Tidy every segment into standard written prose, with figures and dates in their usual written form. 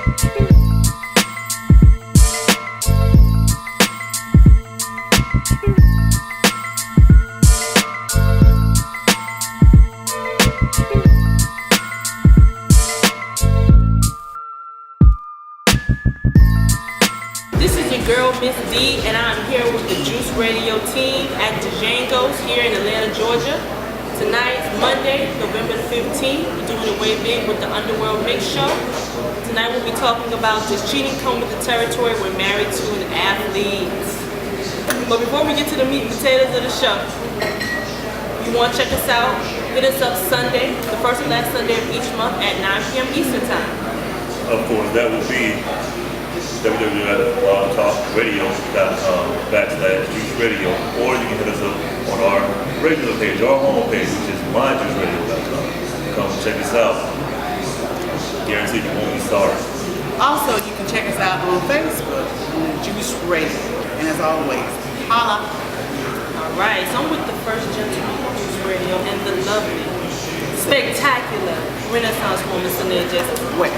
This is your girl, Miss D, and I'm here with the Juice Radio team at Django's here in Atlanta, Georgia. Tonight's Monday, November the 15th. We're doing it way big with the Underworld Mix Show. Tonight we'll be talking about does cheating come with the territory when married to an athlete. But before we get to the meat and potatoes of the show, you want to check us out, hit us up Sunday, the first and last Sunday of each month at 9 p.m. Eastern Time. Of course, that will be www.blogtalkradio.com/Juice Radio, or you can hit us up on our regular page, our home page, which is myjuiceradio.com. Come check us out. Guaranteed you won't be sorry. Also, you can check us out on Facebook, on Juice Radio. And as always, holla. Alright, so I'm with the first gentleman of Juice Radio and the lovely, spectacular Renaissance woman, Sanae Jessup. Well,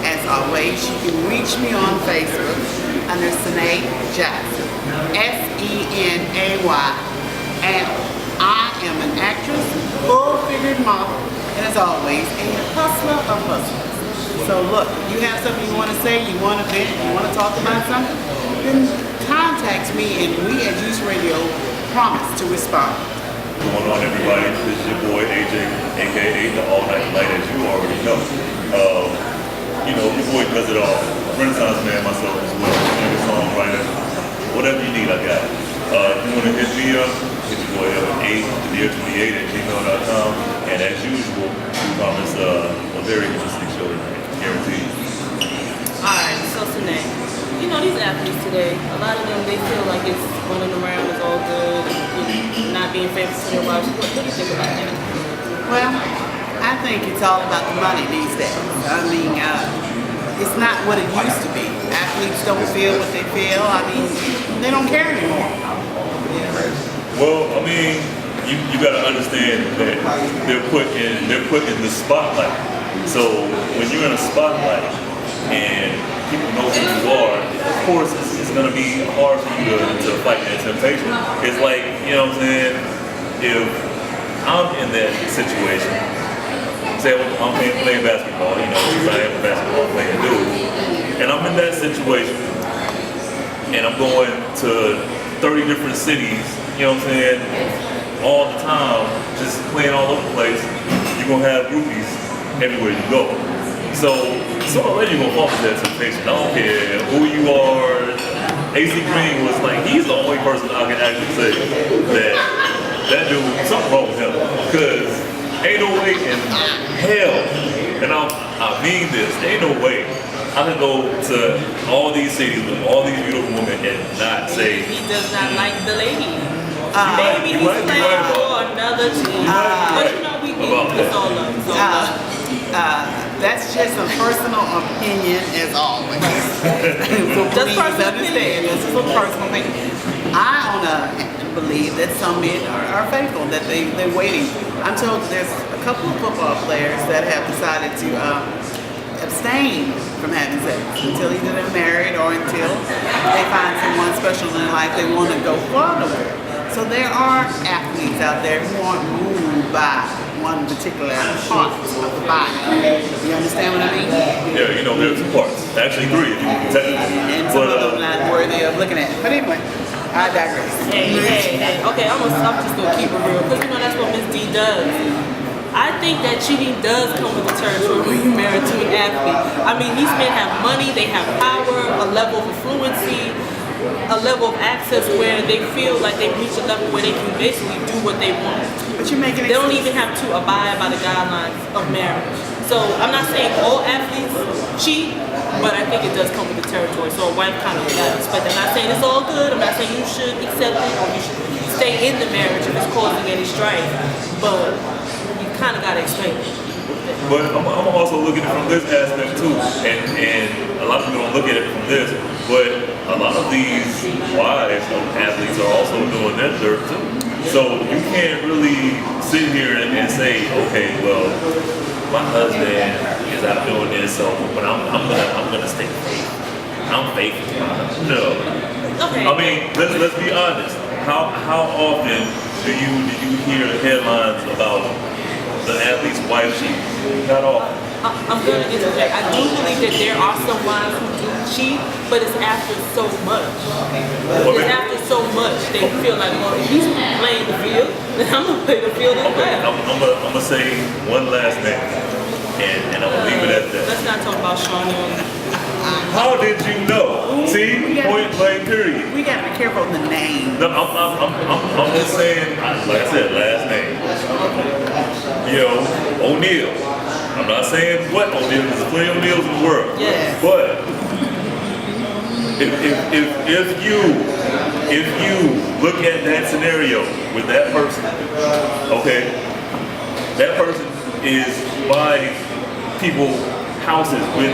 as always, you can reach me on Facebook under Sanae Jackson, Senay. And I am an actress, full-figured model, and as always, a hustler of hustlers. So look, you have something you want to say, you want to vent, you want to talk about something, then contact me, and we at Juice Radio promise to respond. What's going on, everybody? This is your boy AJ, aka the All Night Light, as you already know. You know, your boy does it all. Renaissance man myself as well. Singer, songwriter, whatever you need, I got it. If you want to hit me up, hit your boy up at 8thedeer28@gmail.com. And as usual, we promise a very interesting show tonight. Guaranteed. Alright, so Sanae, you know these athletes today, a lot of them, they feel like it's running around is all good, and not being faithful to their wives. What do you think about that? Well, I think it's all about the money these days. I mean, it's not what it used to be. Athletes don't feel what they feel. I mean, they don't care anymore. Well, I mean, you got to understand that they're put in the spotlight. So when you're in a spotlight and people know who you are, of course it's going to be hard for you to fight that temptation. It's like, you know what I'm saying, if I'm in that situation, say I'm playing basketball, you know, because I am a basketball playing dude, and I'm in that situation, and I'm going to 30 different cities, you know what I'm saying, all the time, just playing all over the place, you're going to have groupies everywhere you go. So already you're going to fall into that temptation. I don't care who you are. AC Green was like, he's the only person I can actually say that dude, something wrong with him, because ain't no way in hell, and I mean this, ain't no way I can go to all these cities with all these beautiful women and not say he does not like the lady. Maybe he's playing for another team. But you know, we it's all love. It's all love. That's just a personal opinion, as always. So Just please personal understand, this is a personal opinion. I believe that some men are faithful, that they're waiting. I'm told that there's a couple of football players that have decided to abstain from having sex until either they're married or until they find someone special in their life they want to go further with. So there are athletes out there who aren't moved by one particular part of the body. You understand what I mean? yeah, you know, there's two parts. Actually, three if you technically. And some of them not worthy of looking at. But anyway, I digress. Hey. Okay, I'm just gonna keep it real, because you know that's what Miss D does. I think that cheating does come with the territory when you're married to an athlete. I mean, these men have money, they have power, a level of fluency, a level of access where they feel like they've reached a level where they can basically do what they want. But you're making They don't even have to abide by the guidelines of marriage. So I'm not saying all athletes cheat, but I think it does come with the territory. So a wife kind of got to expect. I'm not saying it's all good. I'm not saying you should accept it or you should stay in the marriage if it's causing any strife. But you kind of got to explain it. But I'm also looking at it from this aspect too, and a lot of people don't look at it from this, but a lot of these wives of athletes are also doing that dirt too. So you can't really sit here and say, okay, well, my husband is out doing this, so but I'm I'm gonna stay faithful. I'm faithful. No. Okay. I mean, let's be honest. How often did you hear the headlines about the athlete's wife cheating? Not often. I'm going to interject. I do believe that there are some wives who do cheat, but it's after so much. It's after so much they feel like, well, if he's playing the field, then I'm going to play the field as Okay, well. I'm gonna say one last name, and I'm gonna leave it at that. Let's not talk about Sean Young. How did you know? See, point blank period. We got to be careful of the name. No, I'm just saying, like I said, last name. O'Neal. I'm not saying what O'Neal, because there's plenty of O'Neals in the world. Yes. But if you look at that scenario with that person, okay, that person is buying people houses with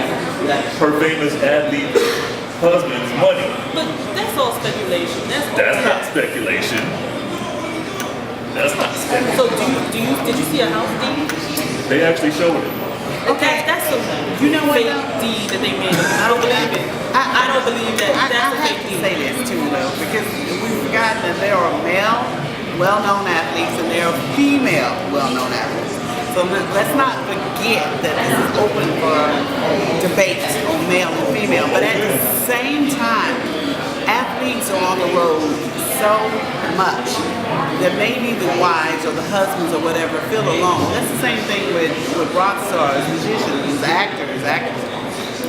her famous athlete husband's money. But that's all speculation. That's not speculation. That's not speculation. So did you see a house deed? They actually showed it. Okay, that's a You know what, fake though? deed that they made. I don't believe it. I don't believe that. I That's a have fake to deed. say this too, though, because we've forgotten that there are male, well-known athletes and there are female, well-known athletes. So let's not forget that this is open for debate on male and female. But at the same time, athletes are on the road so much that maybe the wives or the husbands or whatever feel alone. That's the same thing with rock stars, musicians, actors.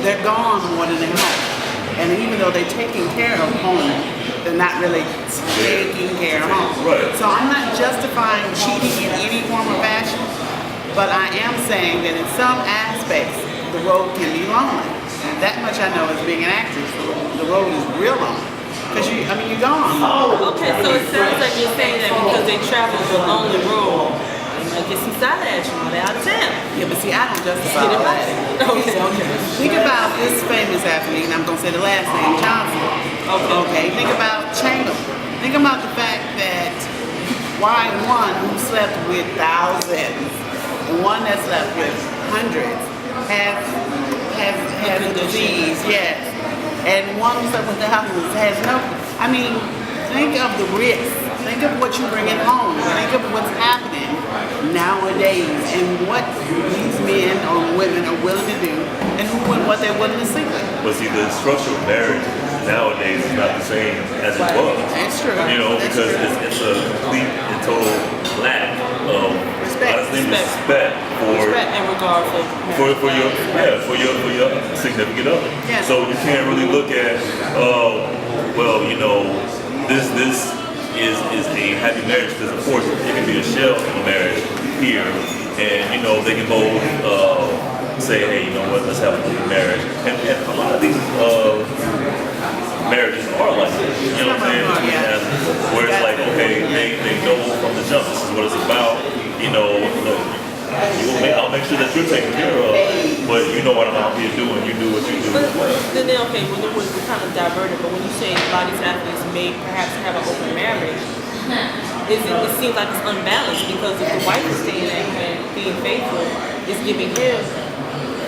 They're gone more than they're home. And even though they're taking care of home, they're not really taking care of home. Right. So I'm not justifying cheating in any form or fashion, but I am saying that in some aspects, the road can be lonely. And that much I know as being an actress, the road is real lonely. Because you're gone. Okay, so it sounds like you're saying that because they travel the lonely road, they might get some side action while they're out of town. Yeah, but see, I don't justify Get it all back. that. Okay. Think about this famous athlete, and I'm going to say the last name, Johnson. Okay, think about Chamberlain. Think about the fact that one who slept with thousands, and one that slept with hundreds, has a disease, yes. And one who slept with thousands has no, think of the risk. Think of what you bring at home. Think of what's happening nowadays and what these men or women are willing to do and what they're willing to sleep with. But see, the structure of marriage nowadays is not the same as it was. That's true. That's Because true. it's a complete and total lack of Respect. respect Respect and regard for your significant other. Yeah. So you can't really look at this is a happy marriage, because of course it can be a shell of a marriage here, and they can both say, hey, you know what, let's have a good marriage. And a lot of these marriages are like this, you know what I'm saying? Yeah. Where it's like, okay, they know from the jump, this is what it's about, look, I'll make sure that you're taken care of, but you know what I'm out here doing, you do what you do. But then, okay, well, then we're kind of diverted, but when you say a lot of these athletes may perhaps have an open marriage, it seems like it's unbalanced, because if the wife is staying at home and being faithful, it's giving him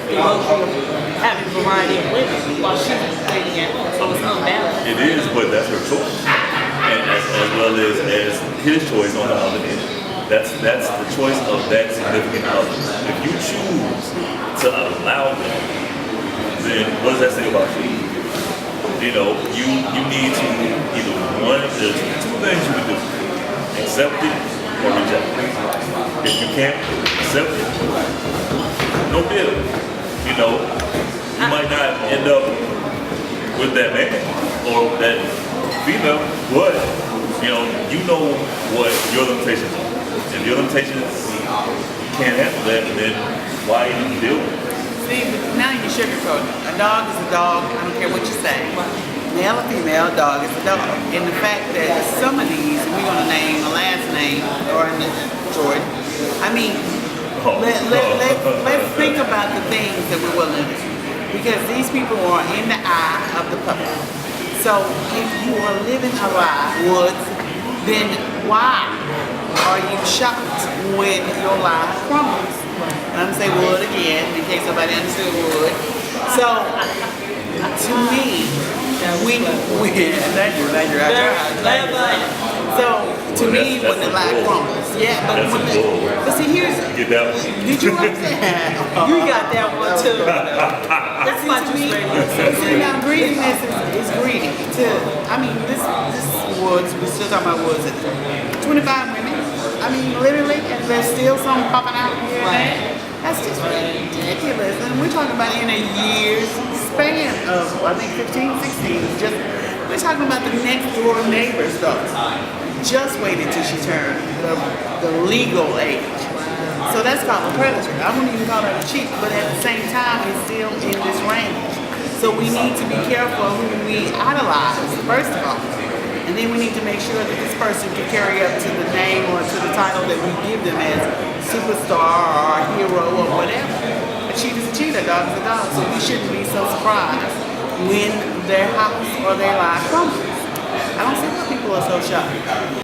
the luxury of having a variety of women while she's waiting at home, so it's unbalanced. It is, but that's her choice, and as well as his choice on the other end. That's the choice of that significant other. If you choose to allow them, then what does that say about you? You need to either one. There's two things you can do: accept it or reject it. If you can't accept it, no deal. You might not end up with that man or that female, but you know what your limitations are. If your limitations can't handle that, then why even deal with it? See, now you sugarcoat it. A dog is a dog. I don't care what you say. Male or female, a dog is a dog. And the fact that some of these, we're going to name a last name, or Jordan. Let's think about the things that we're willing to do. Because these people are in the eye of the public. So if you are living a lie, Woods, then why are you shocked when your lie crumbles? I'm going to say Wood again, in case somebody understood Wood. So to me, we thank you. So to me, when the lie crumbles, yeah, but That's when a bull. but see, here's Get that one. did you understand? You got that one too. That's my Juice Radio. See, now greediness is greedy. I mean, this woods, we're still talking about woods. 25 women. I mean, literally, and there's still some popping out here and there. That's just ridiculous. And we're talking about in a year's span of, I think, 15, 16. We're talking about the next door neighbors, though. Just waited till she turned the legal age. So that's called a predator. I wouldn't even call her a cheat, but at the same time, it's still in this range. So we need to be careful who we idolize, first of all. And then we need to make sure that this person can carry up to the name or to the title that we give them as superstar or hero or whatever. A cheat is a cheater, a dog is a dog. So we shouldn't be so surprised when their house or their life crumbles. I don't see why people are so shocked.